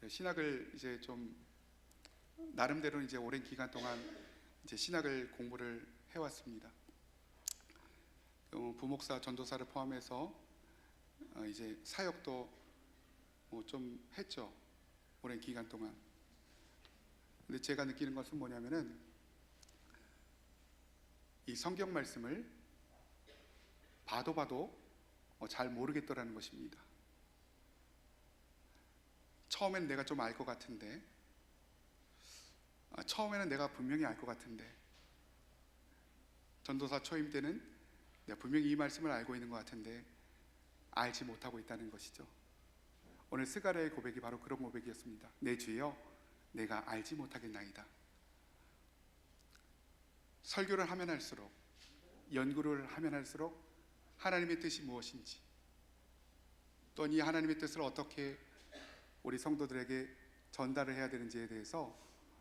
신학을 이제 좀 나름대로 이제 오랜 기간 동안 이제 신학을 공부를 해왔습니다. 부목사, 전도사를 포함해서 이제 사역도 뭐 좀 했죠. 오랜 기간 동안. 근데 제가 느끼는 것은 뭐냐면은 이 성경 말씀을 봐도 잘 모르겠더라는 것입니다. 처음에는 내가 좀 알 것 같은데, 처음에는 내가 분명히 알 것 같은데, 전도사 초임 때는 내가 분명히 이 말씀을 알고 있는 것 같은데 알지 못하고 있다는 것이죠. 오늘 스가랴의 고백이 바로 그런 고백이었습니다. 내 주여, 내가 알지 못하겠나이다. 설교를 하면 할수록, 연구를 하면 할수록 하나님의 뜻이 무엇인지, 또 이 하나님의 뜻을 어떻게 우리 성도들에게 전달을 해야 되는지에 대해서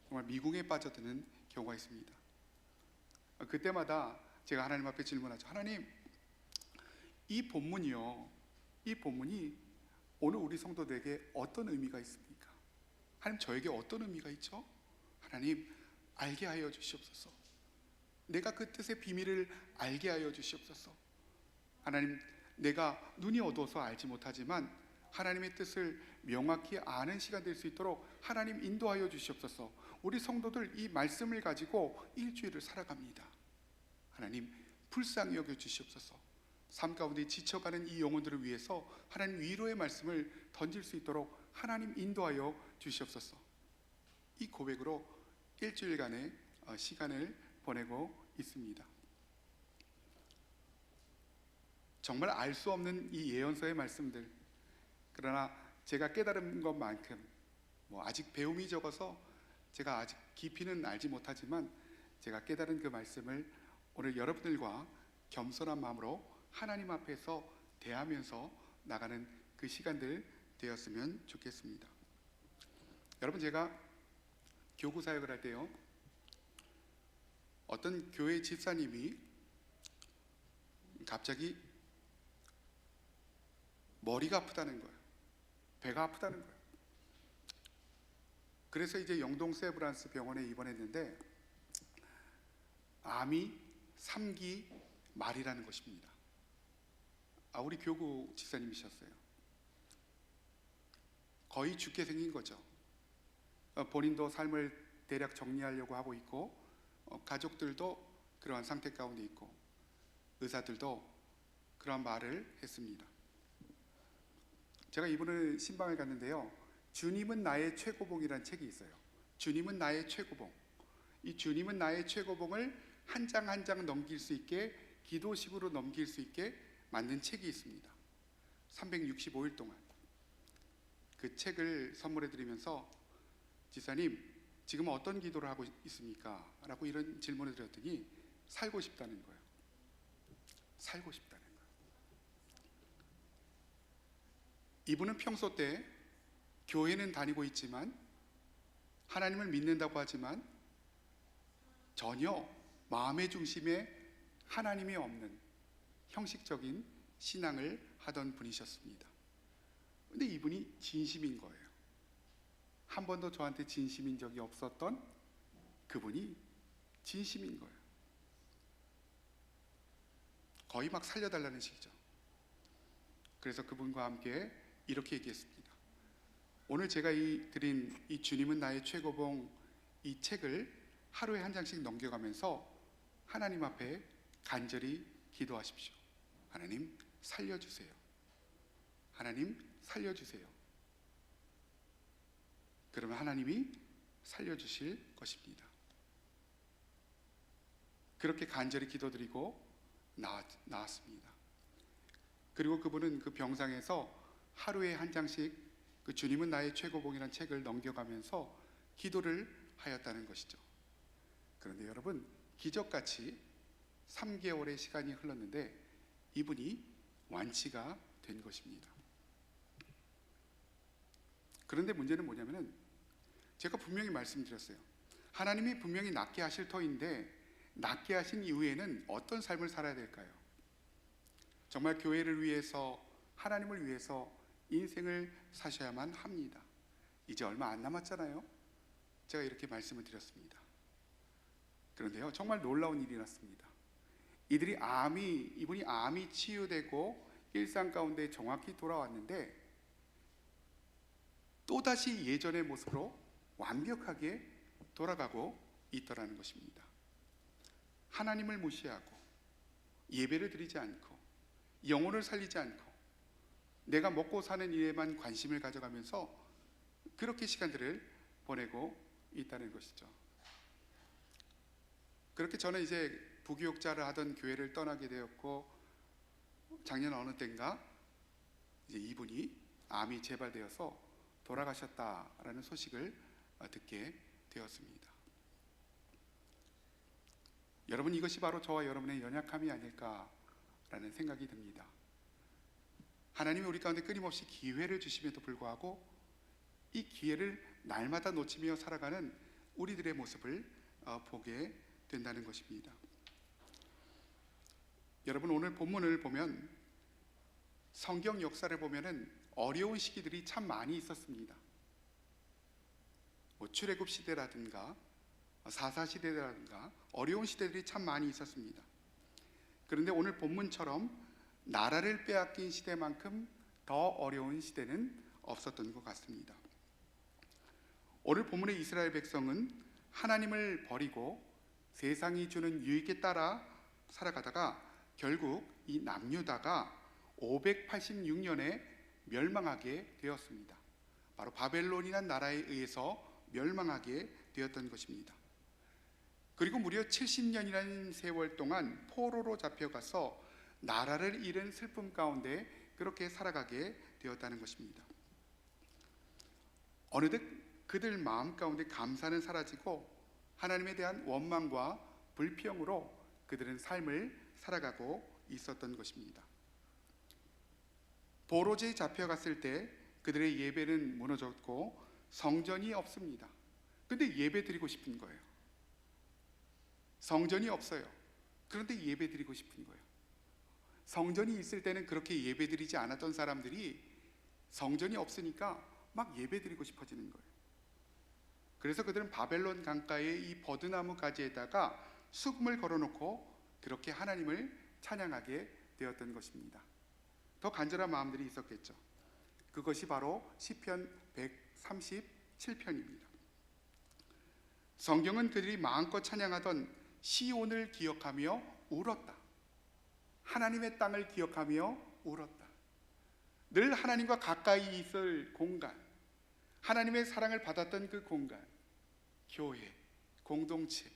정말 미궁에 빠져드는 경우가 있습니다. 그때마다 제가 하나님 앞에 질문하죠. 하나님, 이 본문이요, 이 본문이 오늘 우리 성도들에게 어떤 의미가 있습니까? 하나님, 저에게 어떤 의미가 있죠? 하나님, 알게 하여 주시옵소서. 내가 그 뜻의 비밀을 알게 하여 주시옵소서. 하나님, 내가 눈이 어두워서 알지 못하지만 하나님의 뜻을 명확히 아는 시간 될 수 있도록 하나님 인도하여 주시옵소서. 우리 성도들 이 말씀을 가지고 일주일을 살아갑니다. 하나님, 불쌍히 여겨 주시옵소서. 삶 가운데 지쳐가는 이 영혼들을 위해서 하나님 위로의 말씀을 던질 수 있도록 하나님 인도하여 주시옵소서. 이 고백으로 일주일간의 시간을 보내고 있습니다. 정말 알 수 없는 이 예언서의 말씀들, 그러나 제가 깨달은 것만큼 아직 배움이 적어서 제가 아직 깊이는 알지 못하지만 제가 깨달은 그 말씀을 오늘 여러분들과 겸손한 마음으로 하나님 앞에서 대하면서 나가는 그 시간들 되었으면 좋겠습니다. 여러분, 제가 교구 사역을 할 때요, 어떤 교회 집사님이 갑자기 머리가 아프다는 거예요. 배가 아프다는 거예요. 그래서 이제 영동 세브란스 병원에 입원했는데 암이 3기 말이라는 것입니다. 우리 교구 집사님이셨어요. 거의 죽게 생긴 거죠. 본인도 삶을 대략 정리하려고 하고 있고, 가족들도 그러한 상태 가운데 있고, 의사들도 그러한 말을 했습니다. 제가 이분을 신방을 갔는데요, 주님은 나의 최고봉이라는 책이 있어요. 주님은 나의 최고봉. 이 주님은 나의 최고봉을 한 장 한 장 넘길 수 있게, 기도식으로 넘길 수 있게 만든 책이 있습니다. 365일 동안 그 책을 선물해 드리면서 지사님, 지금 어떤 기도를 하고 있습니까? 라고 이런 질문을 드렸더니 살고 싶다는 거예요. 살고 싶다는 거예요. 이분은 평소 때 교회는 다니고 있지만, 하나님을 믿는다고 하지만 전혀 마음의 중심에 하나님이 없는 형식적인 신앙을 하던 분이셨습니다. 근데 이분이 진심인 거예요. 한 번도 저한테 진심인 적이 없었던 그분이 진심인 거예요. 거의 막 살려달라는 식이죠. 그래서 그분과 함께 이렇게 얘기했습니다. 오늘 제가 드린 이 주님은 나의 최고봉, 이 책을 하루에 한 장씩 넘겨가면서 하나님 앞에 간절히 기도하십시오. 하나님, 살려주세요. 하나님, 살려주세요. 그러면 하나님이 살려주실 것입니다. 그렇게 간절히 기도드리고 나왔습니다. 그리고 그분은 그 병상에서 하루에 한 장씩 그 주님은 나의 최고봉이라는 책을 넘겨가면서 기도를 하였다는 것이죠. 그런데 여러분, 기적같이 3개월의 시간이 흘렀는데 이분이 완치가 된 것입니다. 그런데 문제는 뭐냐면은, 제가 분명히 말씀드렸어요. 하나님이 분명히 낫게 하실 터인데 낫게 하신 이후에는 어떤 삶을 살아야 될까요? 정말 교회를 위해서, 하나님을 위해서 인생을 사셔야만 합니다. 이제 얼마 안 남았잖아요. 제가 이렇게 말씀을 드렸습니다. 그런데요, 정말 놀라운 일이 났습니다. 이분이 암이 치유되고 일상 가운데 정확히 돌아왔는데 또다시 예전의 모습으로 완벽하게 돌아가고 있더라는 것입니다. 하나님을 무시하고 예배를 드리지 않고 영혼을 살리지 않고 내가 먹고 사는 일에만 관심을 가져가면서 그렇게 시간들을 보내고 있다는 것이죠. 그렇게 저는 이제 부교육자를 하던 교회를 떠나게 되었고, 작년 어느 때인가 이제 이분이 암이 재발되어서 돌아가셨다라는 소식을 듣게 되었습니다. 여러분, 이것이 바로 저와 여러분의 연약함이 아닐까라는 생각이 듭니다. 하나님이 우리 가운데 끊임없이 기회를 주심에도 불구하고 이 기회를 날마다 놓치며 살아가는 우리들의 모습을 보게 된다는 것입니다. 여러분, 오늘 본문을 보면 성경 역사를 보면은 어려운 시기들이 참 많이 있었습니다. 출애굽 시대라든가 사사 시대라든가 어려운 시대들이 참 많이 있었습니다. 그런데 오늘 본문처럼 나라를 빼앗긴 시대만큼 더 어려운 시대는 없었던 것 같습니다. 오늘 본문의 이스라엘 백성은 하나님을 버리고 세상이 주는 유익에 따라 살아가다가 결국 이 남유다가 586년에 멸망하게 되었습니다. 바로 바벨론이라는 나라에 의해서 멸망하게 되었던 것입니다. 그리고 무려 70년이라는 세월 동안 포로로 잡혀가서 나라를 잃은 슬픔 가운데 그렇게 살아가게 되었다는 것입니다. 어느덧 그들 마음 가운데 감사는 사라지고 하나님에 대한 원망과 불평으로 그들은 삶을 살아가고 있었던 것입니다. 포로지에 잡혀갔을 때 그들의 예배는 무너졌고 성전이 없습니다. 그런데 예배 드리고 싶은 거예요. 성전이 없어요. 그런데 예배 드리고 싶은 거예요. 성전이 있을 때는 그렇게 예배 드리지 않았던 사람들이 성전이 없으니까 막 예배 드리고 싶어지는 거예요. 그래서 그들은 바벨론 강가의 이 버드나무 가지에다가 수금을 걸어놓고 그렇게 하나님을 찬양하게 되었던 것입니다. 더 간절한 마음들이 있었겠죠. 그것이 바로 시편 137편입니다. 성경은 그들이 마음껏 찬양하던 시온을 기억하며 울었다. 하나님의 땅을 기억하며 울었다. 늘 하나님과 가까이 있을 공간, 하나님의 사랑을 받았던 그 공간, 교회, 공동체,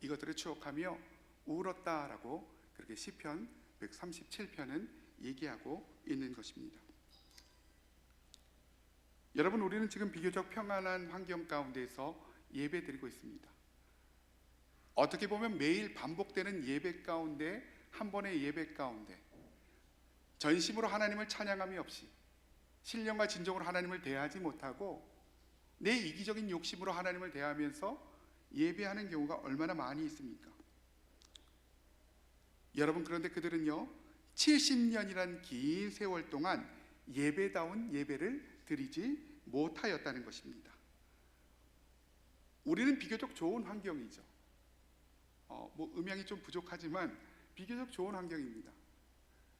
이것들을 추억하며 울었다라고 그렇게 시편 137편은 얘기하고 있는 것입니다. 여러분, 우리는 지금 비교적 평안한 환경 가운데서 예배드리고 있습니다. 어떻게 보면 매일 반복되는 예배 가운데, 한 번의 예배 가운데 전심으로 하나님을 찬양함이 없이 신령과 진정으로 하나님을 대하지 못하고 내 이기적인 욕심으로 하나님을 대하면서 예배하는 경우가 얼마나 많이 있습니까? 여러분, 그런데 그들은요 70년이란 긴 세월 동안 예배다운 예배를 드리지 못하였다는 것입니다. 우리는 비교적 좋은 환경이죠. 음향이 좀 부족하지만 비교적 좋은 환경입니다.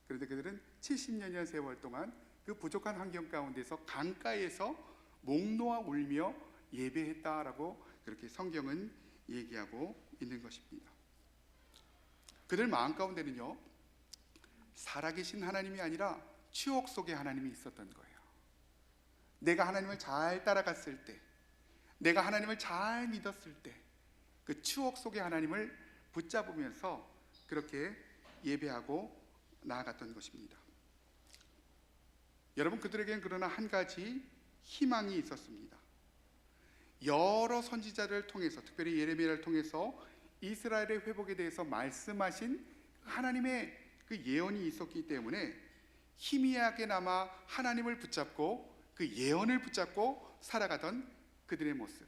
그런데 그들은 70년이라는 세월 동안 그 부족한 환경 가운데서 강가에서 목 놓아 울며 예배했다라고 그렇게 성경은 얘기하고 있는 것입니다. 그들 마음 가운데는요 살아계신 하나님이 아니라 추억 속의 하나님이 있었던 거예요. 내가 하나님을 잘 따라갔을 때, 내가 하나님을 잘 믿었을 때 그 추억 속의 하나님을 붙잡으면서 그렇게 예배하고 나아갔던 것입니다. 여러분, 그들에게는 그러나 한 가지 희망이 있었습니다. 여러 선지자를 통해서, 특별히 예레미야를 통해서 이스라엘의 회복에 대해서 말씀하신 하나님의 그 예언이 있었기 때문에 희미하게나마 하나님을 붙잡고 그 예언을 붙잡고 살아가던 그들의 모습,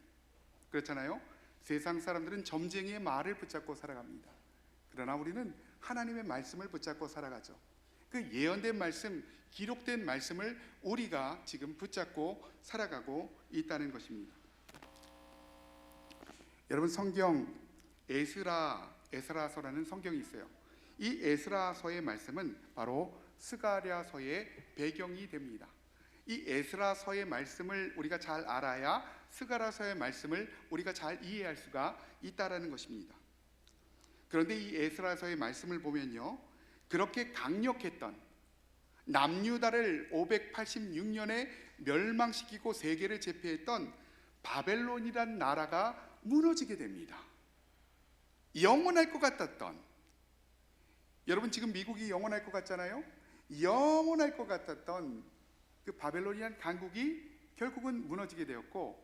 그렇잖아요. 세상 사람들은 점쟁이의 말을 붙잡고 살아갑니다. 그러나 우리는 하나님의 말씀을 붙잡고 살아가죠. 그 예언된 말씀, 기록된 말씀을 우리가 지금 붙잡고 살아가고 있다는 것입니다. 여러분, 성경 에스라서라는 성경이 있어요. 이 에스라서의 말씀은 바로 스가랴서의 배경이 됩니다. 이 에스라서의 말씀을 우리가 잘 알아야 스가랴서의 말씀을 우리가 잘 이해할 수가 있다라는 것입니다. 그런데 이 에스라서의 말씀을 보면요, 그렇게 강력했던 남유다를 586년에 멸망시키고 세계를 제패했던 바벨론이란 나라가 무너지게 됩니다. 영원할 것 같았던, 여러분 지금 미국이 영원할 것 같잖아요. 영원할 것 같았던 그 바벨론이란 강국이 결국은 무너지게 되었고,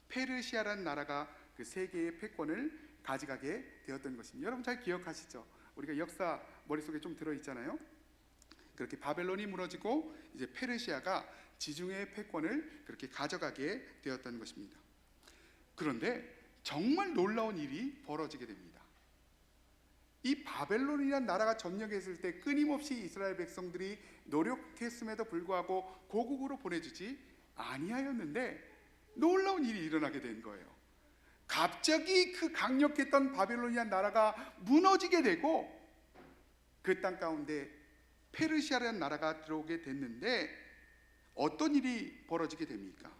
페르시아라는 나라가 그 세계의 패권을 가져가게 되었던 것입니다. 여러분 잘 기억하시죠? 우리가 역사 머릿속에 좀 들어있잖아요. 그렇게 바벨론이 무너지고 이제 페르시아가 지중해의 패권을 그렇게 가져가게 되었던 것입니다. 그런데 정말 놀라운 일이 벌어지게 됩니다. 이 바벨론이라는 나라가 점령했을 때 끊임없이 이스라엘 백성들이 노력했음에도 불구하고 고국으로 보내주지 아니하였는데 놀라운 일이 일어나게 된 거예요. 갑자기 그 강력했던 바벨론이라는 나라가 무너지게 되고 그 땅 가운데 페르시아라는 나라가 들어오게 됐는데 어떤 일이 벌어지게 됩니까?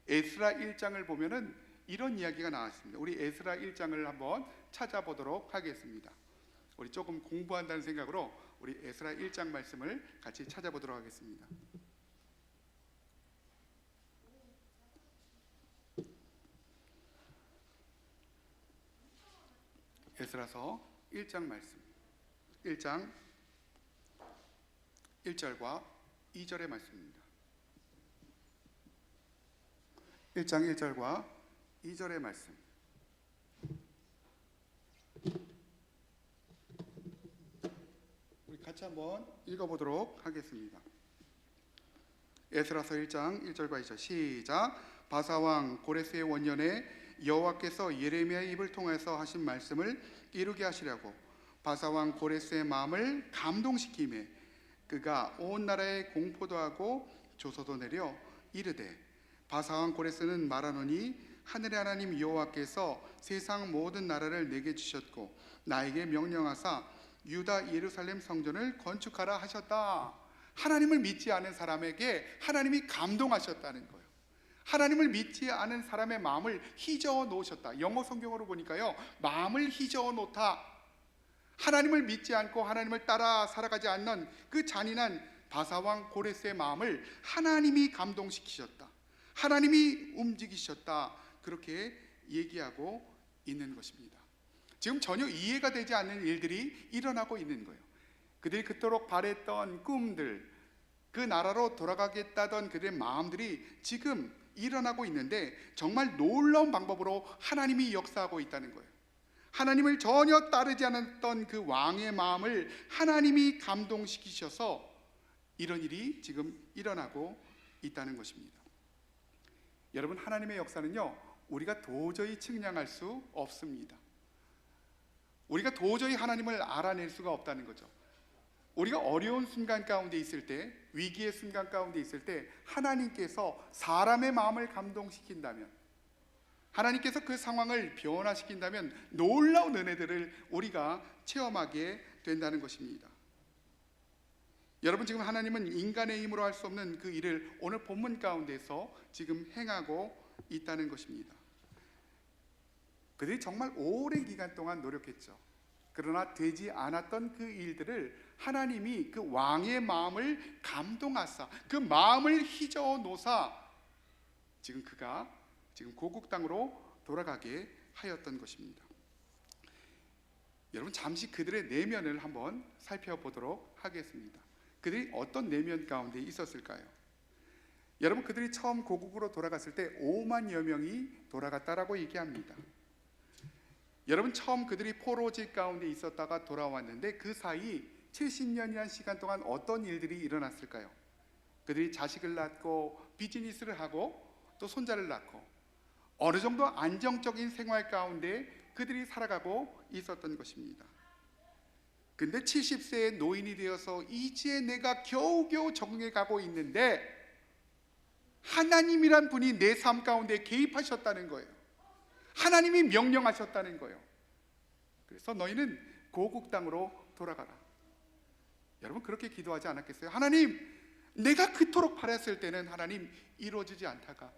에스라 1장을 보면은 이런 이야기가 나왔습니다. 우리 에스라 1장을 한번 찾아보도록 하겠습니다. 우리 조금 공부한다는 생각으로 우리 에스라 1장 말씀을 같이 찾아보도록 하겠습니다. 에스라서 1장 말씀, 1장 1절과 2절의 말씀입니다. 1장 1절과 2절의 말씀. 우리 같이 한번 읽어보도록 하겠습니다. 에스라서 1장 1절과 2절 시작. 바사왕 고레스의 원년에 여호와께서 예레미야의 입을 통해서 하신 말씀을 이루게 하시려고 바사왕 고레스의 마음을 감동시키매 그가 온 나라에 공포도 하고 조서도 내려 이르되 바사왕 고레스는 말하노니 하늘의 하나님 여호와께서 세상 모든 나라를 내게 주셨고 나에게 명령하사 유다 예루살렘 성전을 건축하라 하셨다. 하나님을 믿지 않은 사람에게 하나님이 감동하셨다는 거예요. 하나님을 믿지 않은 사람의 마음을 휘저어 놓으셨다. 영어 성경으로 보니까요, 마음을 휘저어 놓다. 하나님을 믿지 않고 하나님을 따라 살아가지 않는 그 잔인한 바사왕 고레스의 마음을 하나님이 감동시키셨다. 하나님이 움직이셨다. 그렇게 얘기하고 있는 것입니다. 지금 전혀 이해가 되지 않는 일들이 일어나고 있는 거예요. 그들이 그토록 바랬던 꿈들, 그 나라로 돌아가겠다던 그들의 마음들이 지금 일어나고 있는데 정말 놀라운 방법으로 하나님이 역사하고 있다는 거예요. 하나님을 전혀 따르지 않았던 그 왕의 마음을 하나님이 감동시키셔서 이런 일이 지금 일어나고 있다는 것입니다. 여러분, 하나님의 역사는요, 우리가 도저히 측량할 수 없습니다. 우리가 도저히 하나님을 알아낼 수가 없다는 거죠. 우리가 어려운 순간 가운데 있을 때, 위기의 순간 가운데 있을 때 하나님께서 사람의 마음을 감동시킨다면, 하나님께서 그 상황을 변화시킨다면 놀라운 은혜들을 우리가 체험하게 된다는 것입니다. 여러분, 지금 하나님은 인간의 힘으로 할 수 없는 그 일을 오늘 본문 가운데서 지금 행하고 있다는 것입니다. 그들이 정말 오랜 기간 동안 노력했죠. 그러나 되지 않았던 그 일들을 하나님이 그 왕의 마음을 감동하사 그 마음을 휘저어 놓사 지금 그가 지금 고국 땅으로 돌아가게 하였던 것입니다. 여러분, 잠시 그들의 내면을 한번 살펴보도록 하겠습니다. 그들이 어떤 내면 가운데 있었을까요? 여러분, 그들이 처음 고국으로 돌아갔을 때 5만여 명이 돌아갔다라고 얘기합니다. 여러분, 처음 그들이 포로지 가운데 있었다가 돌아왔는데 그 사이 70년이라는 시간 동안 어떤 일들이 일어났을까요? 그들이 자식을 낳고 비즈니스를 하고 또 손자를 낳고 어느 정도 안정적인 생활 가운데 그들이 살아가고 있었던 것입니다. 근데 70세의 노인이 되어서 이제 내가 겨우겨우 적응해 가고 있는데 하나님이란 분이 내 삶 가운데 개입하셨다는 거예요. 하나님이 명령하셨다는 거예요. 그래서 너희는 고국 땅으로 돌아가라. 여러분 그렇게 기도하지 않았겠어요? 하나님, 내가 그토록 바랐을 때는 하나님 이루어지지 않다가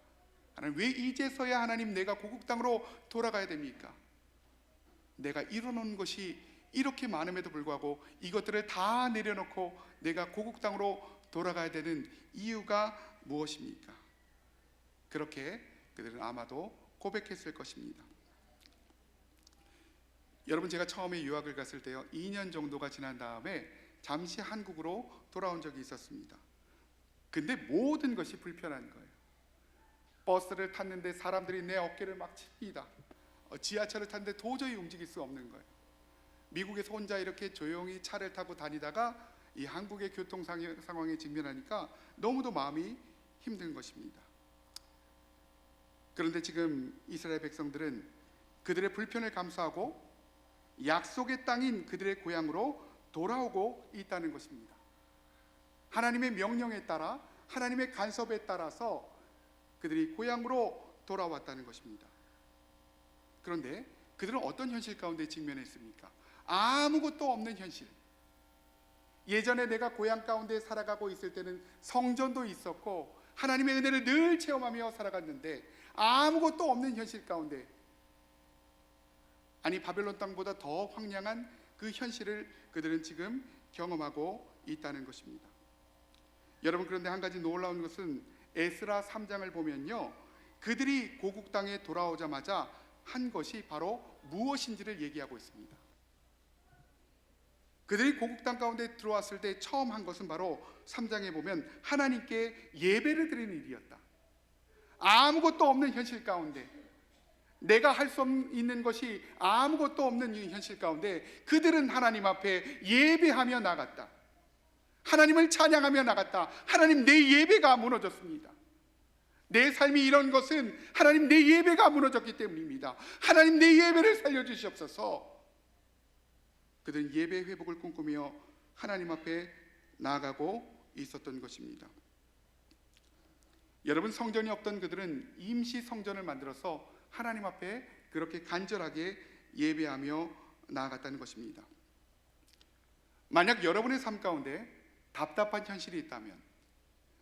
하나님 왜 이제서야 하나님 내가 고국 땅으로 돌아가야 됩니까? 내가 이뤄놓은 것이 이렇게 많음에도 불구하고 이것들을 다 내려놓고 내가 고국 땅으로 돌아가야 되는 이유가 무엇입니까? 그렇게 그들은 아마도 고백했을 것입니다. 여러분 제가 처음에 유학을 갔을 때요 2년 정도가 지난 다음에 잠시 한국으로 돌아온 적이 있었습니다. 근데 모든 것이 불편한 거예요. 버스를 탔는데 사람들이 내 어깨를 막 칩니다. 지하철을 탔는데 도저히 움직일 수 없는 거예요. 미국에서 혼자 이렇게 조용히 차를 타고 다니다가 이 한국의 교통 상황에 직면하니까 너무도 마음이 힘든 것입니다. 그런데 지금 이스라엘 백성들은 그들의 불편을 감수하고 약속의 땅인 그들의 고향으로 돌아오고 있다는 것입니다. 하나님의 명령에 따라 하나님의 간섭에 따라서 그들이 고향으로 돌아왔다는 것입니다. 그런데 그들은 어떤 현실 가운데 직면했습니까? 아무것도 없는 현실. 예전에 내가 고향 가운데 살아가고 있을 때는 성전도 있었고 하나님의 은혜를 늘 체험하며 살아갔는데 아무것도 없는 현실 가운데, 아니 바벨론 땅보다 더 황량한 그 현실을 그들은 지금 경험하고 있다는 것입니다. 여러분 그런데 한 가지 놀라운 것은 에스라 3장을 보면요 그들이 고국 땅에 돌아오자마자 한 것이 바로 무엇인지를 얘기하고 있습니다. 그들이 고국 땅 가운데 들어왔을 때 처음 한 것은 바로 3장에 보면 하나님께 예배를 드리는 일이었다. 아무것도 없는 현실 가운데, 내가 할 수 있는 것이 아무것도 없는 이 현실 가운데 그들은 하나님 앞에 예배하며 나갔다. 하나님을 찬양하며 나갔다. 하나님, 내 예배가 무너졌습니다. 내 삶이 이런 것은 하나님, 내 예배가 무너졌기 때문입니다. 하나님, 내 예배를 살려주시옵소서. 그들은 예배 회복을 꿈꾸며 하나님 앞에 나아가고 있었던 것입니다. 여러분, 성전이 없던 그들은 임시 성전을 만들어서 하나님 앞에 그렇게 간절하게 예배하며 나아갔다는 것입니다. 만약 여러분의 삶 가운데 답답한 현실이 있다면,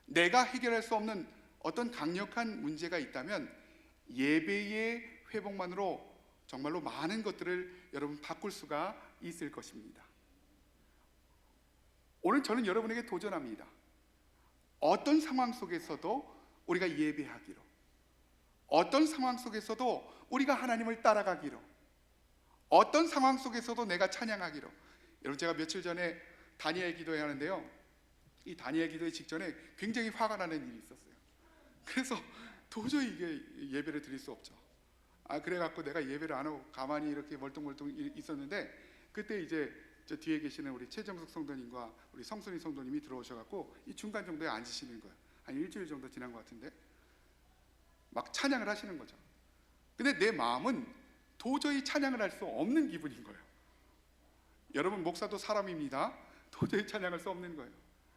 내가 해결할 수 없는 어떤 강력한 문제가 있다면 예배의 회복만으로 정말로 많은 것들을 여러분 바꿀 수가 있을 것입니다. 오늘 저는 여러분에게 도전합니다. 어떤 상황 속에서도 우리가 예배하기로, 어떤 상황 속에서도 우리가 하나님을 따라가기로, 어떤 상황 속에서도 내가 찬양하기로. 여러분, 제가 며칠 전에 다니엘 기도회 하는데요, 이 다니엘 기도회 직전에 굉장히 화가 나는 일이 있었어요. 그래서 도저히 이게 예배를 드릴 수 없죠. 그래갖고 내가 예배를 안 하고 가만히 이렇게 멀뚱멀뚱 있었는데, 그때 이제 저 뒤에 계시는 우리 최정숙 성도님과 우리 성순이 성도님이 들어오셔갖고 이 중간 정도에 앉으시는 거예요. 한 일주일 정도 지난 것 같은데 막 찬양을 하시는 거죠. 근데 내 마음은 도저히 찬양을 할 수 없는 기분인 거예요. 여러분, 목사도 사람입니다. 도저히 찬양할 수 없는 거예요.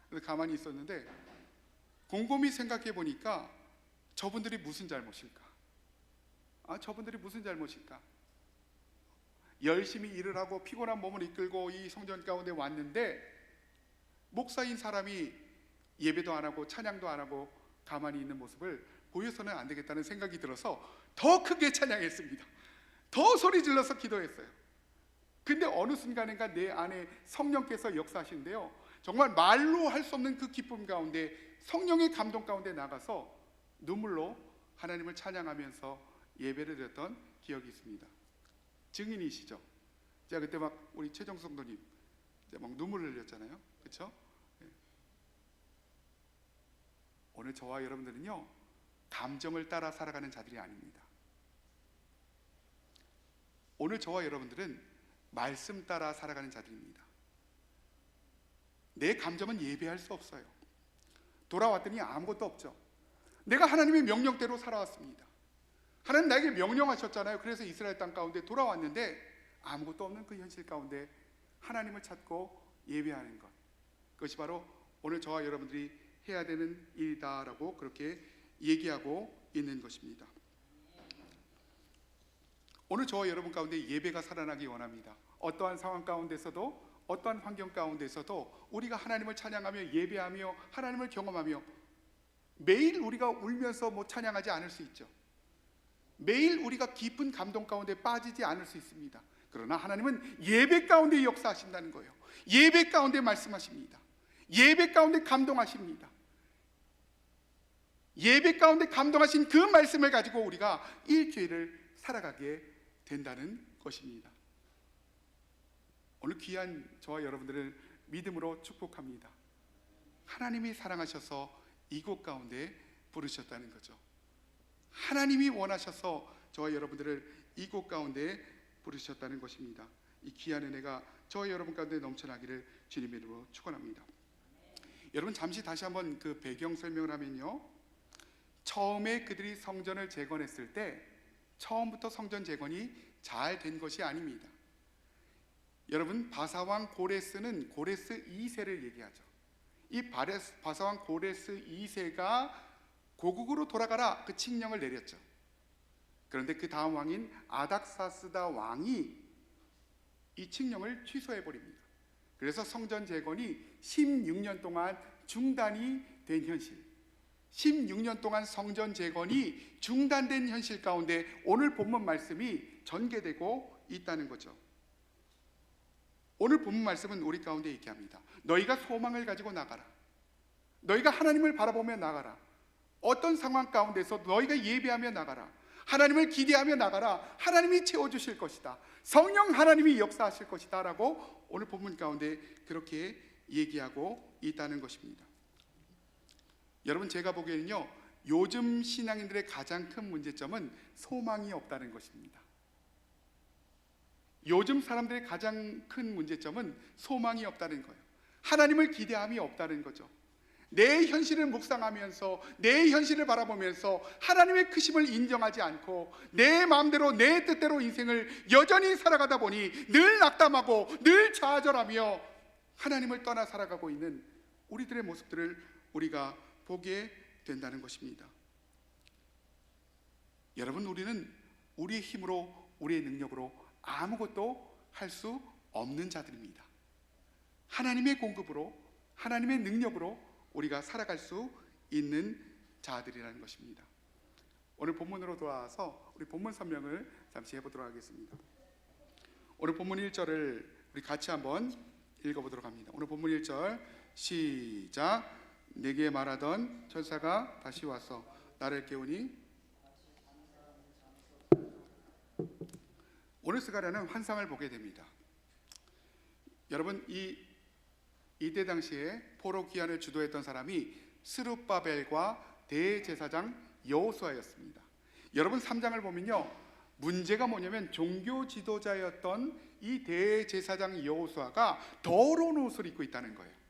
그래서 가만히 있었는데 곰곰이 생각해 보니까 저분들이 무슨 잘못일까? 저분들이 무슨 잘못일까? 열심히 일을 하고 피곤한 몸을 이끌고 이 성전 가운데 왔는데 목사인 사람이 예배도 안 하고 찬양도 안 하고 가만히 있는 모습을 보여서는 안 되겠다는 생각이 들어서 더 크게 찬양했습니다. 더 소리 질러서 기도했어요. 근데 어느 순간인가 내 안에 성령께서 역사하시는데요, 정말 말로 할 수 없는 그 기쁨 가운데, 성령의 감동 가운데 나가서 눈물로 하나님을 찬양하면서 예배를 드렸던 기억이 있습니다. 증인이시죠? 제가 그때 막 우리 최정숙 성도님 막 눈물을 흘렸잖아요. 그렇죠? 오늘 저와 여러분들은요, 감정을 따라 살아가는 자들이 아닙니다. 오늘 저와 여러분들은 말씀 따라 살아가는 자들입니다. 내 감정은 예배할 수 없어요. 돌아왔더니 아무것도 없죠. 내가 하나님의 명령대로 살아왔습니다. 하나님 나에게 명령하셨잖아요. 그래서 이스라엘 땅 가운데 돌아왔는데 아무것도 없는 그 현실 가운데 하나님을 찾고 예배하는 것, 그것이 바로 오늘 저와 여러분들이 해야 되는 일이다라고 그렇게 얘기하고 있는 것입니다. 오늘 저와 여러분 가운데 예배가 살아나기 원합니다. 어떠한 상황 가운데서도, 어떠한 환경 가운데서도 우리가 하나님을 찬양하며 예배하며 하나님을 경험하며, 매일 우리가 울면서 찬양하지 않을 수 있죠. 매일 우리가 깊은 감동 가운데 빠지지 않을 수 있습니다. 그러나 하나님은 예배 가운데 역사하신다는 거예요. 예배 가운데 말씀하십니다. 예배 가운데 감동하십니다. 예배 가운데 감동하신 그 말씀을 가지고 우리가 일주일을 살아가게 된다는 것입니다. 오늘 귀한 저와 여러분들을 믿음으로 축복합니다. 하나님이 사랑하셔서 이곳 가운데 부르셨다는 거죠. 하나님이 원하셔서 저와 여러분들을 이곳 가운데 부르셨다는 것입니다. 이 귀한 은혜가 저와 여러분 가운데 넘쳐나기를 주님의 이름으로 축원합니다. 여러분, 잠시 다시 한번 그 배경 설명을 하면요, 처음에 그들이 성전을 재건했을 때 처음부터 성전 재건이 잘 된 것이 아닙니다. 여러분, 바사왕 고레스는 고레스 2세를 얘기하죠. 이 바사왕 고레스 2세가 고국으로 돌아가라 그 칙령을 내렸죠. 그런데 그 다음 왕인 아닥사스다 왕이 이 칙령을 취소해 버립니다. 그래서 성전 재건이 16년 동안 중단이 된 현실, 16년 동안 성전 재건이 중단된 현실 가운데 오늘 본문 말씀이 전개되고 있다는 거죠. 오늘 본문 말씀은 우리 가운데 얘기합니다. 너희가 소망을 가지고 나가라. 너희가 하나님을 바라보며 나가라. 어떤 상황 가운데서 너희가 예배하며 나가라. 하나님을 기대하며 나가라. 하나님이 채워주실 것이다. 성령 하나님이 역사하실 것이다 라고 오늘 본문 가운데 그렇게 얘기하고 있다는 것입니다. 여러분, 제가 보기에는요, 요즘 신앙인들의 가장 큰 문제점은 소망이 없다는 것입니다. 요즘 사람들의 가장 큰 문제점은 소망이 없다는 거예요. 하나님을 기대함이 없다는 거죠. 내 현실을 묵상하면서, 내 현실을 바라보면서 하나님의 크심을 인정하지 않고 내 마음대로 내 뜻대로 인생을 여전히 살아가다 보니 늘 낙담하고 늘 좌절하며 하나님을 떠나 살아가고 있는 우리들의 모습들을 우리가 보게 된다는 것입니다. 여러분, 우리는 우리의 힘으로, 우리의 능력으로 아무것도 할 수 없는 자들입니다. 하나님의 공급으로, 하나님의 능력으로 우리가 살아갈 수 있는 자들이라는 것입니다. 오늘 본문으로 돌아와서 우리 본문 설명을 잠시 해보도록 하겠습니다. 오늘 본문 1절을 우리 같이 한번 읽어보도록 합니다. 오늘 본문 1절 시작. 내게 말하던 천사가 다시 와서 나를 깨우니. 오늘 스가랴는 환상을 보게 됩니다. 여러분, 이때 당시에 포로 귀환을 주도했던 사람이 스룹바벨과 대제사장 여호수아였습니다. 여러분, 3장을 보면요, 문제가 뭐냐면 종교 지도자였던 이 대제사장 여호수아가 더러운 옷을 입고 있다는 거예요.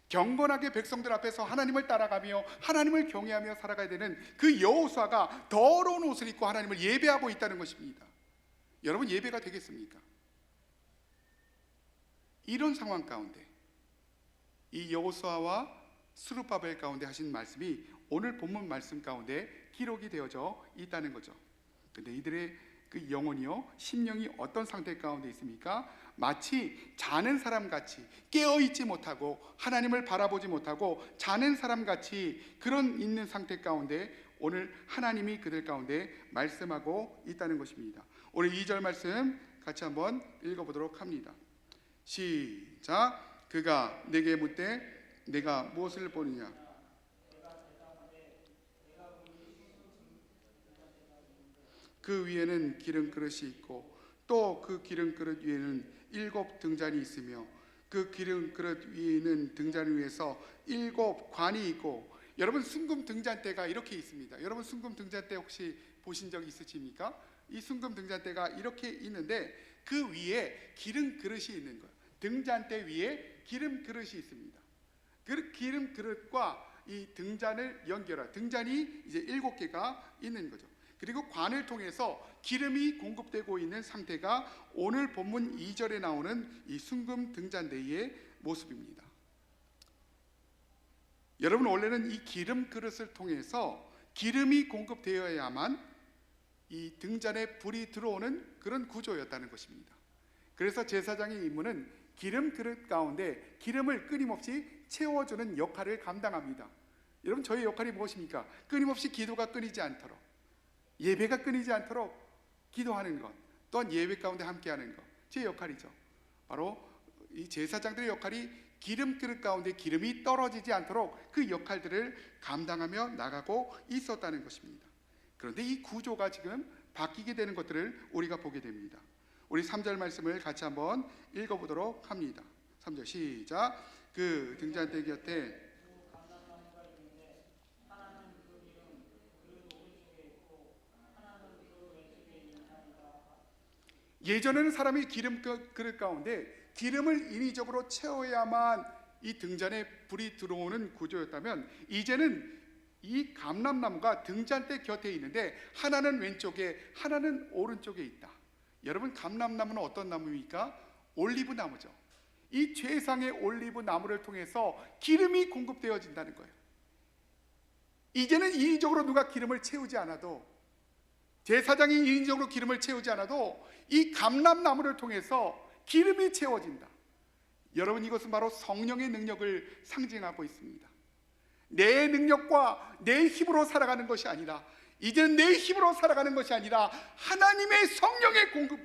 경건하게 백성들 앞에서 하나님을 따라가며 하나님을 경외하며 살아가야 되는 그 여호수아가 더러운 옷을 입고 하나님을 예배하고 있다는 것입니다. 여러분, 예배가 되겠습니까? 이런 상황 가운데 이 여호수아와 스룹바벨 가운데 하신 말씀이 오늘 본문 말씀 가운데 기록이 되어져 있다는 거죠. 근데 이들의 그 영혼이요, 심령이 어떤 상태 가운데 있습니까? 마치 자는 사람 같이 깨어있지 못하고 하나님을 바라보지 못하고 자는 사람 같이 그런 있는 상태 가운데 오늘 하나님이 그들 가운데 말씀하고 있다는 것입니다. 오늘 2절 말씀 같이 한번 읽어보도록 합니다. 시작. 그가 내게 묻되 내가 무엇을 보느냐? 그 위에는 기름 그릇이 있고 또 그 기름 그릇 위에는 7 등잔이 있으며 그 기름 그릇 위에는 등잔 위에서 7 관이 있고. 여러분, 순금 등잔대가 이렇게 있습니다. 여러분, 순금 등잔대 혹시 보신 적 있으십니까? 이 순금 등잔대가 이렇게 있는데 그 위에 기름 그릇이 있는 거예요. 등잔대 위에 기름 그릇이 있습니다. 그 기름 그릇과 이 등잔을 연결한 등잔이 이제 7개가 있는 거죠. 그리고 관을 통해서 기름이 공급되고 있는 상태가 오늘 본문 2절에 나오는 이 순금 등잔대의 모습입니다. 여러분, 원래는 이 기름 그릇을 통해서 기름이 공급되어야만 이 등잔에 불이 들어오는 그런 구조였다는 것입니다. 그래서 제사장의 임무는 기름 그릇 가운데 기름을 끊임없이 채워주는 역할을 감당합니다. 여러분, 저의 역할이 무엇입니까? 끊임없이 기도가 끊이지 않도록, 예배가 끊이지 않도록 기도하는 것, 또한 예배 가운데 함께하는 것, 제 역할이죠. 바로 이 제사장들의 역할이 기름 그릇 가운데 기름이 떨어지지 않도록 그 역할들을 감당하며 나가고 있었다는 것입니다. 그런데 이 구조가 지금 바뀌게 되는 것들을 우리가 보게 됩니다. 우리 3절 말씀을 같이 한번 읽어보도록 합니다. 3절 시작. 그 등잔대 곁에 예전에는 사람이 기름 그릇 가운데 기름을 인위적으로 채워야만 이 등잔에 불이 들어오는 구조였다면, 이제는 이 감람나무가 등잔대 곁에 있는데 하나는 왼쪽에 하나는 오른쪽에 있다. 여러분, 감람나무는 어떤 나무입니까? 올리브 나무죠. 이 최상의 올리브 나무를 통해서 기름이 공급되어진다는 거예요. 이제는 인위적으로 누가 기름을 채우지 않아도, 제사장이 인위적으로 기름을 채우지 않아도 이 감람나무를 통해서 기름이 채워진다. 여러분, 이것은 바로 성령의 능력을 상징하고 있습니다. 내 능력과 내 힘으로 살아가는 것이 아니라, 이제는 내 힘으로 살아가는 것이 아니라 하나님의 성령의 공급,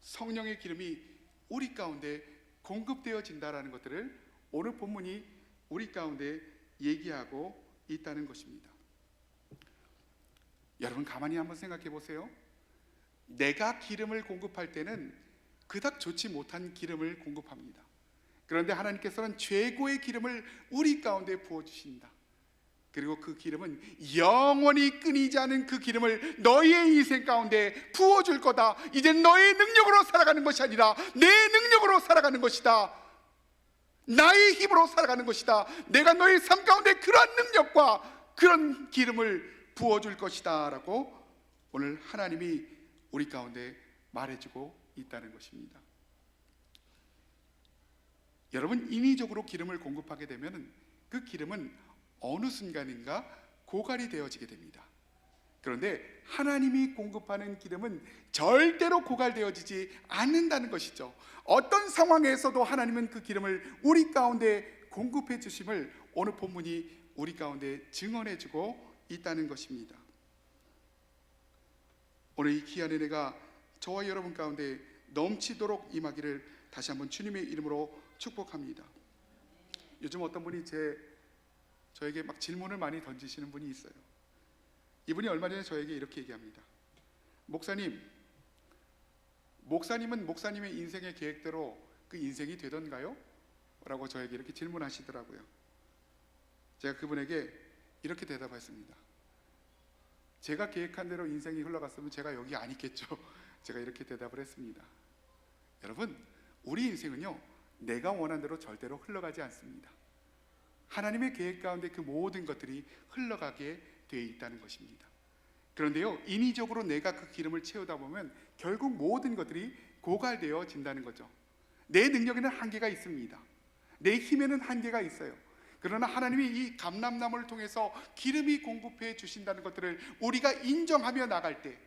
성령의 기름이 우리 가운데 공급되어진다라는 것들을 오늘 본문이 우리 가운데 얘기하고 있다는 것입니다. 여러분, 가만히 한번 생각해 보세요. 내가 기름을 공급할 때는 그닥 좋지 못한 기름을 공급합니다. 그런데 하나님께서는 최고의 기름을 우리 가운데 부어주신다. 그리고 그 기름은 영원히 끊이지 않은 그 기름을 너희의 인생 가운데 부어줄 거다. 이제 너의 능력으로 살아가는 것이 아니라 내 능력으로 살아가는 것이다. 나의 힘으로 살아가는 것이다. 내가 너의 삶 가운데 그런 능력과 그런 기름을 부어줄 것이다 라고 오늘 하나님이 우리 가운데 말해주고 있다는 것입니다. 여러분, 인위적으로 기름을 공급하게 되면 그 기름은 어느 순간인가 고갈이 되어지게 됩니다. 그런데 하나님이 공급하는 기름은 절대로 고갈되어지지 않는다는 것이죠. 어떤 상황에서도 하나님은 그 기름을 우리 가운데 공급해 주심을 오늘 본문이 우리 가운데 증언해 주고 있다는 것입니다. 오늘 이 귀한 은혜가 저와 여러분 가운데 넘치도록 임하기를 다시 한번 주님의 이름으로 축복합니다. 요즘 어떤 분이 저에게 막 질문을 많이 던지시는 분이 있어요. 이분이 얼마 전에 저에게 이렇게 얘기합니다. 목사님은 목사님의 인생의 계획대로 그 인생이 되던가요? 라고 저에게 이렇게 질문하시더라고요. 제가 그분에게 이렇게 대답했습니다. 제가 계획한 대로 인생이 흘러갔으면 제가 여기 안 있겠죠. 제가 이렇게 대답을 했습니다. 여러분, 우리 인생은요, 내가 원한 대로 절대로 흘러가지 않습니다. 하나님의 계획 가운데 그 모든 것들이 흘러가게 되어 있다는 것입니다. 그런데요, 인위적으로 내가 그 기름을 채우다 보면 결국 모든 것들이 고갈되어진다는 거죠. 내 능력에는 한계가 있습니다. 내 힘에는 한계가 있어요. 그러나 하나님이 이 감람나무를 통해서 기름이 공급해 주신다는 것들을 우리가 인정하며 나갈 때,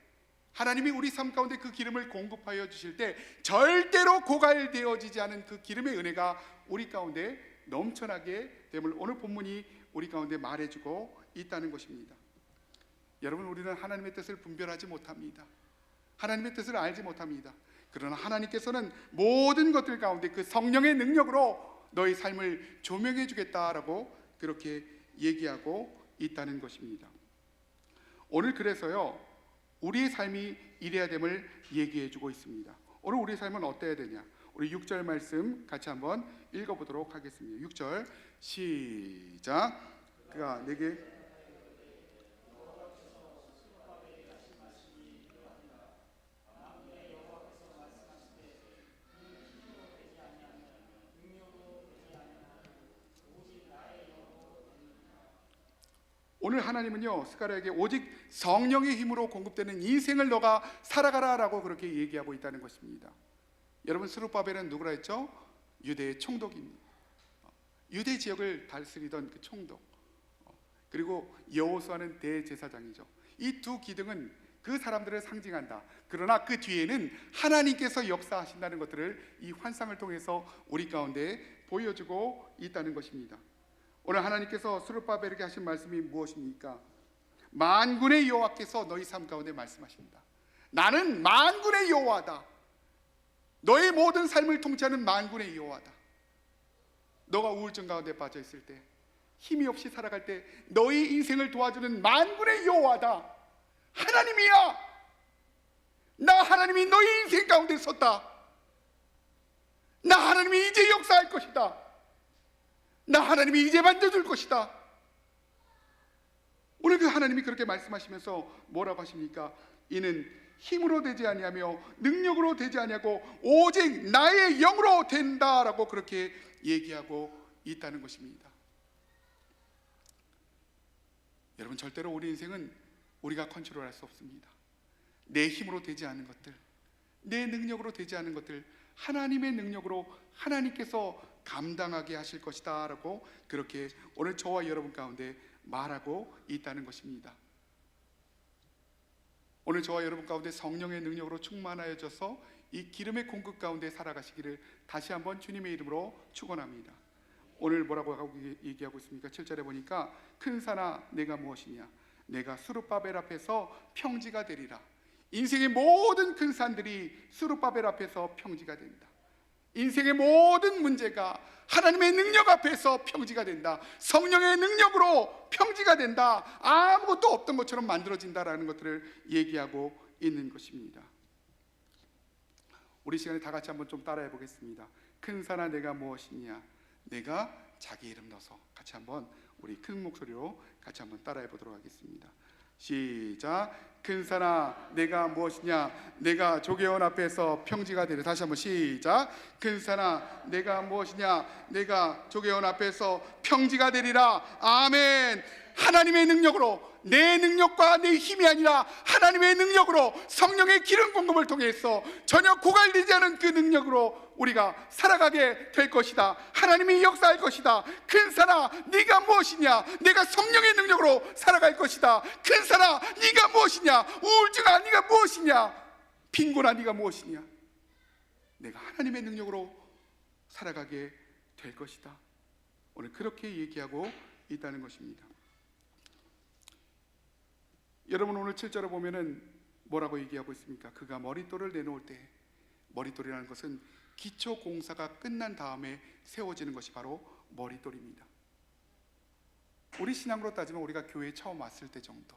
하나님이 우리 삶 가운데 그 기름을 공급하여 주실 때 절대로 고갈되어지지 않은 그 기름의 은혜가 우리 가운데 넘쳐나게 됨을 오늘 본문이 우리 가운데 말해주고 있다는 것입니다. 여러분, 우리는 하나님의 뜻을 분별하지 못합니다. 하나님의 뜻을 알지 못합니다. 그러나 하나님께서는 모든 것들 가운데 그 성령의 능력으로 너의 삶을 조명해 주겠다라고 그렇게 얘기하고 있다는 것입니다. 오늘 그래서요, 우리의 삶이 이래야 됨을 얘기해 주고 있습니다. 오늘 우리의 삶은 어때야 되냐? 우리 6절 말씀 같이 한번 읽어보도록 하겠습니다. 6절 시작. 그가 내게 오늘 하나님은요 스가랴에게 오직 성령의 힘으로 공급되는 인생을 너가 살아가라라고 그렇게 얘기하고 있다는 것입니다. 여러분, 스룹바벨은 누구라 했죠? 유대의 총독입니다. 유대 지역을 다스리던 그 총독, 그리고 여호수아는 대제사장이죠. 이 두 기둥은 그 사람들을 상징한다. 그러나 그 뒤에는 하나님께서 역사하신다는 것들을 이 환상을 통해서 우리 가운데 보여주고 있다는 것입니다. 오늘 하나님께서 스룹바벨에게 하신 말씀이 무엇입니까? 만군의 여호와께서 너희 삶 가운데 말씀하십니다. 나는 만군의 여호와다. 너의 모든 삶을 통치하는 만군의 여호와다. 너가 우울증 가운데 빠져 있을 때, 힘이 없이 살아갈 때 너희 인생을 도와주는 만군의 여호와다. 하나님이야. 나 하나님이 너희 인생 가운데 섰다. 나 하나님이 이제 역사할 것이다. 나 하나님이 이제 만져줄 것이다. 오늘 그 하나님이 그렇게 말씀하시면서 뭐라고 하십니까? 이는 힘으로 되지 아니하며 능력으로 되지 아니하고 오직 나의 영으로 된다라고 그렇게 얘기하고 있다는 것입니다. 여러분, 절대로 우리 인생은 우리가 컨트롤할 수 없습니다. 내 힘으로 되지 않은 것들, 내 능력으로 되지 않은 것들, 하나님의 능력으로 하나님께서 감당하게 하실 것이다 라고 그렇게 오늘 저와 여러분 가운데 말하고 있다는 것입니다. 오늘 저와 여러분 가운데 성령의 능력으로 충만하여져서 이 기름의 공급 가운데 살아가시기를 다시 한번 주님의 이름으로 축원합니다. 오늘 뭐라고 하고 얘기하고 있습니까? 7절에 보니까 큰 산아 내가 무엇이냐, 내가 스룹바벨 앞에서 평지가 되리라. 인생의 모든 큰 산들이 스룹바벨 앞에서 평지가 된다. 인생의 모든 문제가 하나님의 능력 앞에서 평지가 된다. 성령의 능력으로 평지가 된다. 아무것도 없던 것처럼 만들어진다라는 것들을 얘기하고 있는 것입니다. 우리 시간에 다 같이 한번 좀 따라해 보겠습니다. 큰 산아 내가 무엇이냐, 내가 자기 이름 넣어서 같이 한번 우리 큰 목소리로 같이 한번 따라해 보도록 하겠습니다. 시작. 큰 산아 내가 무엇이냐, 내가 조계원 앞에서 평지가 되리라. 다시 한번 시작. 큰 산아 내가 무엇이냐, 내가 조계원 앞에서 평지가 되리라. 아멘. 하나님의 능력으로, 내 능력과 내 힘이 아니라 하나님의 능력으로, 성령의 기름 공급을 통해서 전혀 고갈되지 않은 그 능력으로 우리가 살아가게 될 것이다. 하나님이 역사할 것이다. 큰 산아 네가 무엇이냐, 내가 성령의 능력으로 살아갈 것이다. 큰 산아 네가 무엇이냐, 우울증아 네가 무엇이냐, 빈곤아 네가 무엇이냐, 내가 하나님의 능력으로 살아가게 될 것이다. 오늘 그렇게 얘기하고 있다는 것입니다. 여러분, 오늘 7절에 보면은 뭐라고 얘기하고 있습니까? 그가 머릿돌을 내놓을 때, 머릿돌이라는 것은 기초 공사가 끝난 다음에 세워지는 것이 바로 머릿돌입니다. 우리 신앙으로 따지면 우리가 교회에 처음 왔을 때 정도,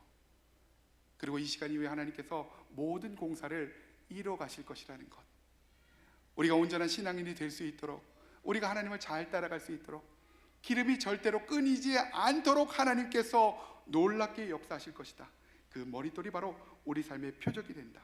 그리고 이 시간 이후에 하나님께서 모든 공사를 이뤄 가실 것이라는 것, 우리가 온전한 신앙인이 될 수 있도록, 우리가 하나님을 잘 따라갈 수 있도록, 기름이 절대로 끊이지 않도록 하나님께서 놀랍게 역사하실 것이다. 그 머릿돌이 바로 우리 삶의 표적이 된다.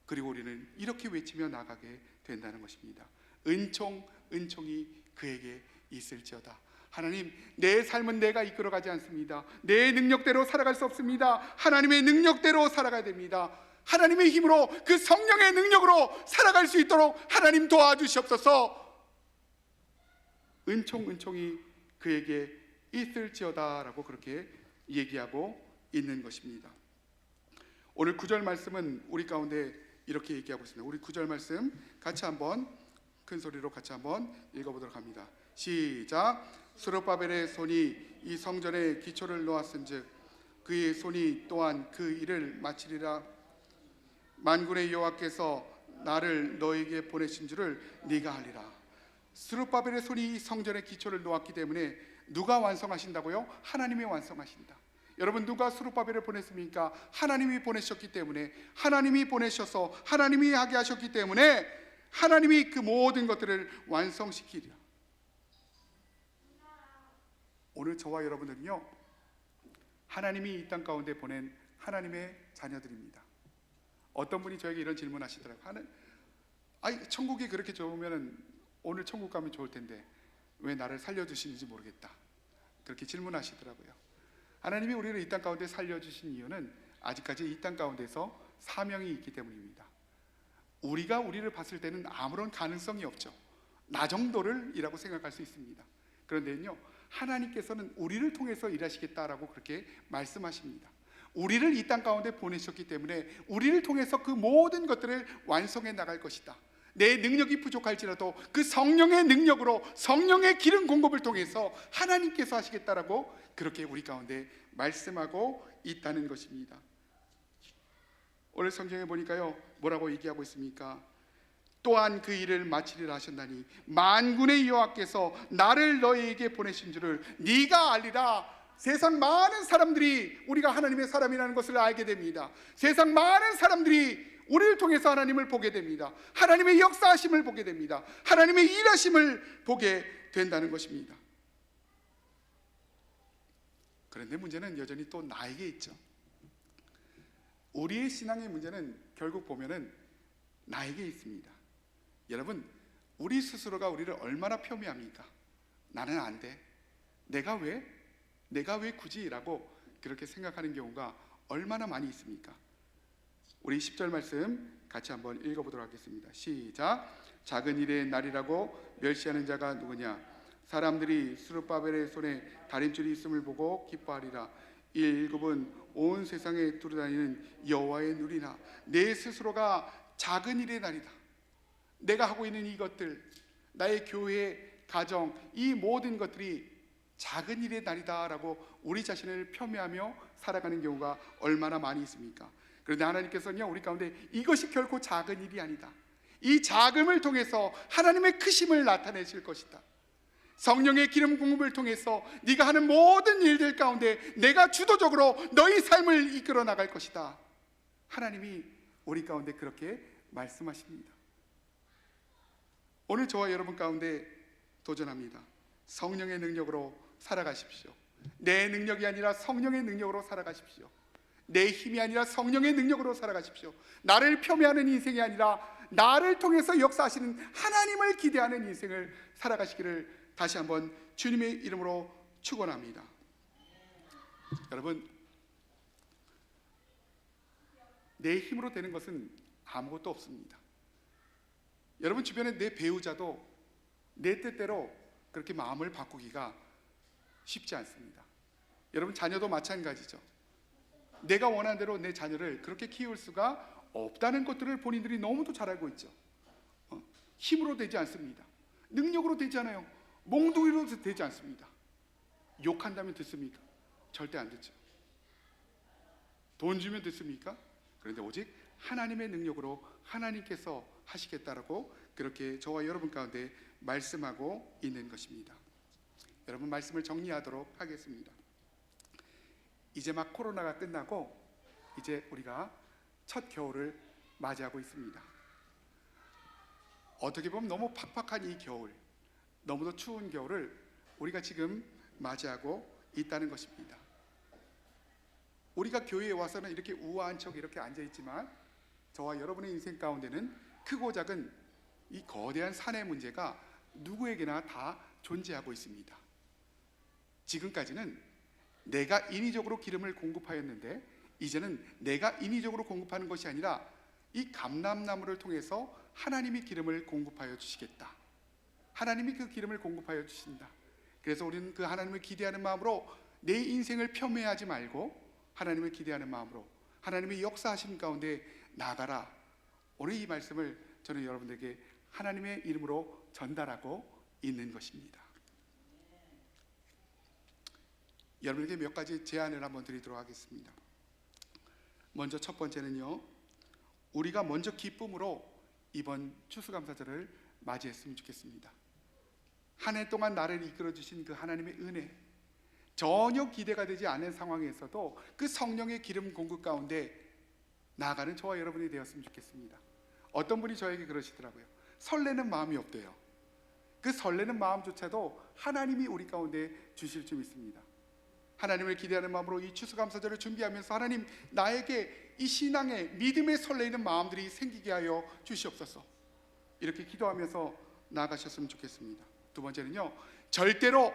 그리고 우리는 이렇게 외치며 나가게 된다는 것입니다. 은총, 은총이 그에게 있을지어다. 하나님, 내 삶은 내가 이끌어가지 않습니다. 내 능력대로 살아갈 수 없습니다. 하나님의 능력대로 살아가야 됩니다. 하나님의 힘으로, 그 성령의 능력으로 살아갈 수 있도록 하나님 도와주시옵소서. 은총, 은총이 그에게 있을지어다 라고 그렇게 얘기하고 있는 것입니다. 오늘 9절 말씀은 우리 가운데 이렇게 얘기하고 있습니다. 우리 9절 말씀 같이 한번 큰 소리로 같이 한번 읽어보도록 합니다. 시작. 스룹바벨의 손이 이 성전의 기초를 놓았은즉 그의 손이 또한 그 일을 마치리라. 만군의 여호와께서 나를 너에게 보내신 줄을 네가 알리라. 스룹바벨의 손이 이 성전의 기초를 놓았기 때문에 누가 완성하신다고요? 하나님이 완성하신다. 여러분, 누가 스룹바벨을 보냈습니까? 하나님이 보내셨기 때문에, 하나님이 보내셔서 하나님이 하게 하셨기 때문에 하나님이 그 모든 것들을 완성시키리라. 오늘 저와 여러분들은요, 하나님이 이 땅 가운데 보낸 하나님의 자녀들입니다. 어떤 분이 저에게 이런 질문 하시더라고요. 천국이 그렇게 좋으면 오늘 천국 가면 좋을 텐데 왜 나를 살려주시는지 모르겠다, 그렇게 질문하시더라고요. 하나님이 우리를 이 땅 가운데 살려주신 이유는 아직까지 이 땅 가운데서 사명이 있기 때문입니다. 우리가 우리를 봤을 때는 아무런 가능성이 없죠. 나 정도를 이라고 생각할 수 있습니다. 그런데요, 하나님께서는 우리를 통해서 일하시겠다라고 그렇게 말씀하십니다. 우리를 이 땅 가운데 보내셨기 때문에 우리를 통해서 그 모든 것들을 완성해 나갈 것이다. 내 능력이 부족할지라도 그 성령의 능력으로, 성령의 기름 공급을 통해서 하나님께서 하시겠다라고 그렇게 우리 가운데 말씀하고 있다는 것입니다. 오늘 성경에 보니까요, 뭐라고 얘기하고 있습니까? 또한 그 일을 마치리라 하셨나니 만군의 여호와께서 나를 너희에게 보내신 줄을 네가 알리라. 세상 많은 사람들이 우리가 하나님의 사람이라는 것을 알게 됩니다. 세상 많은 사람들이 우리를 통해서 하나님을 보게 됩니다. 하나님의 역사하심을 보게 됩니다. 하나님의 일하심을 보게 된다는 것입니다. 그런데 문제는 여전히 또 나에게 있죠. 우리의 신앙의 문제는 결국 보면은 나에게 있습니다. 여러분, 우리 스스로가 우리를 얼마나 폄훼합니까? 나는 안 돼, 내가 왜 굳이? 라고 그렇게 생각하는 경우가 얼마나 많이 있습니까? 우리 10절 말씀 같이 한번 읽어보도록 하겠습니다. 시작. 작은 일의 날이라고 멸시하는 자가 누구냐? 사람들이 스룹바벨의 손에 다림줄이 있음을 보고 기뻐하리라. 이 일곱은 온 세상에 두루다니는 여호와의 누리나. 내 스스로가 작은 일의 날이다. 내가 하고 있는 이것들, 나의 교회, 가정, 이 모든 것들이 작은 일의 날이다 라고 우리 자신을 폄훼하며 살아가는 경우가 얼마나 많이 있습니까? 그런데 하나님께서는요, 우리 가운데 이것이 결코 작은 일이 아니다. 이 작음을 통해서 하나님의 크심을 나타내실 것이다. 성령의 기름 공급을 통해서 네가 하는 모든 일들 가운데 내가 주도적으로 너희 삶을 이끌어 나갈 것이다. 하나님이 우리 가운데 그렇게 말씀하십니다. 오늘 저와 여러분 가운데 도전합니다. 성령의 능력으로 살아가십시오. 내 능력이 아니라 성령의 능력으로 살아가십시오. 내 힘이 아니라 성령의 능력으로 살아가십시오. 나를 폄훼하는 인생이 아니라 나를 통해서 역사하시는 하나님을 기대하는 인생을 살아가시기를 다시 한번 주님의 이름으로 축원합니다. 여러분, 내 힘으로 되는 것은 아무것도 없습니다. 여러분 주변에 내 배우자도 내 뜻대로 그렇게 마음을 바꾸기가 쉽지 않습니다. 여러분 자녀도 마찬가지죠. 내가 원하는 대로 내 자녀를 그렇게 키울 수가 없다는 것들을 본인들이 너무도 잘 알고 있죠. 힘으로 되지 않습니다. 능력으로 되지 않아요. 몽둥이로 되지 않습니다. 욕한다면 듣습니까? 절대 안 듣죠. 돈 주면 듣습니까? 그런데 오직 하나님의 능력으로 하나님께서 하시겠다라고 그렇게 저와 여러분 가운데 말씀하고 있는 것입니다. 여러분, 말씀을 정리하도록 하겠습니다. 이제 막 코로나가 끝나고 이제 우리가 첫 겨울을 맞이하고 있습니다. 어떻게 보면 너무 팍팍한 이 겨울, 너무도 추운 겨울을 우리가 지금 맞이하고 있다는 것입니다. 우리가 교회에 와서는 이렇게 우아한 척 이렇게 앉아 있지만 저와 여러분의 인생 가운데는 크고 작은 이 거대한 산의 문제가 누구에게나 다 존재하고 있습니다. 지금까지는 내가 인위적으로 기름을 공급하였는데 이제는 내가 인위적으로 공급하는 것이 아니라 이 감람나무를 통해서 하나님이 기름을 공급하여 주시겠다. 하나님이 그 기름을 공급하여 주신다. 그래서 우리는 그 하나님을 기대하는 마음으로 내 인생을 폄훼하지 말고 하나님을 기대하는 마음으로 하나님의 역사하심 가운데 나아가라. 오늘 이 말씀을 저는 여러분들에게 하나님의 이름으로 전달하고 있는 것입니다. 여러분에게 몇 가지 제안을 한번 드리도록 하겠습니다. 먼저 첫 번째는요, 우리가 먼저 기쁨으로 이번 추수감사절을 맞이했으면 좋겠습니다. 한 해 동안 나를 이끌어 주신 그 하나님의 은혜, 전혀 기대가 되지 않은 상황에서도 그 성령의 기름 공급 가운데 나아가는 저와 여러분이 되었으면 좋겠습니다. 어떤 분이 저에게 그러시더라고요. 설레는 마음이 없대요. 그 설레는 마음조차도 하나님이 우리 가운데 주실 줄 믿습니다. 하나님을 기대하는 마음으로 이 추수감사절을 준비하면서 하나님, 나에게 이 신앙의 믿음에 설레이는 마음들이 생기게 하여 주시옵소서. 이렇게 기도하면서 나아가셨으면 좋겠습니다. 두 번째는요, 절대로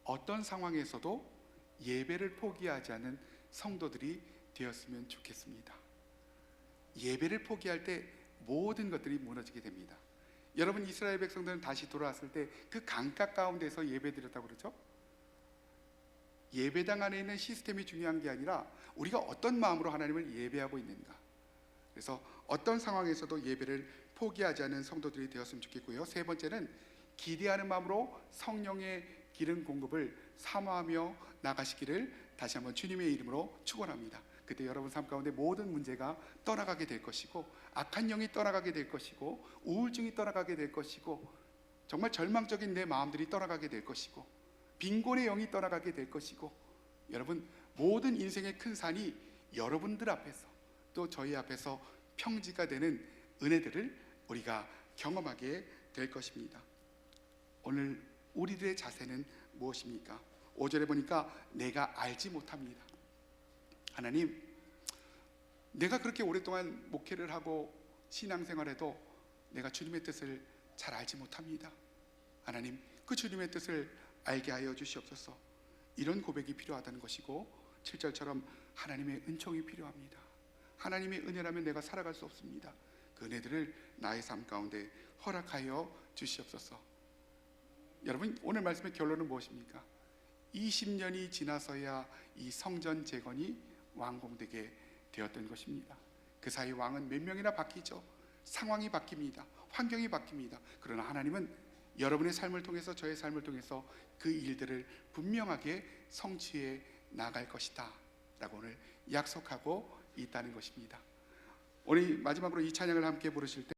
어떤 상황에서도 예배를 포기하지 않는 성도들이 되었으면 좋겠습니다. 예배를 포기할 때 모든 것들이 무너지게 됩니다. 여러분, 이스라엘 백성들은 다시 돌아왔을 때 그 강가 가운데서 예배드렸다고 그러죠. 예배당 안에 있는 시스템이 중요한 게 아니라 우리가 어떤 마음으로 하나님을 예배하고 있는가. 그래서 어떤 상황에서도 예배를 포기하지 않는 성도들이 되었으면 좋겠고요. 세 번째는 기대하는 마음으로 성령의 기름 공급을 사모하며 나가시기를 다시 한번 주님의 이름으로 축원합니다. 그때 여러분 삶 가운데 모든 문제가 떠나가게 될 것이고, 악한 영이 떠나가게 될 것이고, 우울증이 떠나가게 될 것이고, 정말 절망적인 내 마음들이 떠나가게 될 것이고, 빈곤의 영이 떠나가게 될 것이고, 여러분 모든 인생의 큰 산이 여러분들 앞에서 또 저희 앞에서 평지가 되는 은혜들을 우리가 경험하게 될 것입니다. 오늘 우리들의 자세는 무엇입니까? 5절에 보니까 내가 알지 못합니다. 하나님, 내가 그렇게 오랫동안 목회를 하고 신앙생활해도 내가 주님의 뜻을 잘 알지 못합니다. 하나님, 그 주님의 뜻을 알게 하여 주시옵소서. 이런 고백이 필요하다는 것이고, 7절처럼 하나님의 은총이 필요합니다. 하나님의 은혜라면 내가 살아갈 수 없습니다. 그 은혜들을 나의 삶 가운데 허락하여 주시옵소서. 여러분, 오늘 말씀의 결론은 무엇입니까? 20년이 지나서야 이 성전 재건이 완공되게 되었던 것입니다. 그 사이 왕은 몇 명이나 바뀌죠. 상황이 바뀝니다. 환경이 바뀝니다. 그러나 하나님은 여러분의 삶을 통해서, 저의 삶을 통해서 그 일들을 분명하게 성취해 나갈 것이다 라고 오늘 약속하고 있다는 것입니다. 오늘 마지막으로 이 찬양을 함께 부르실 때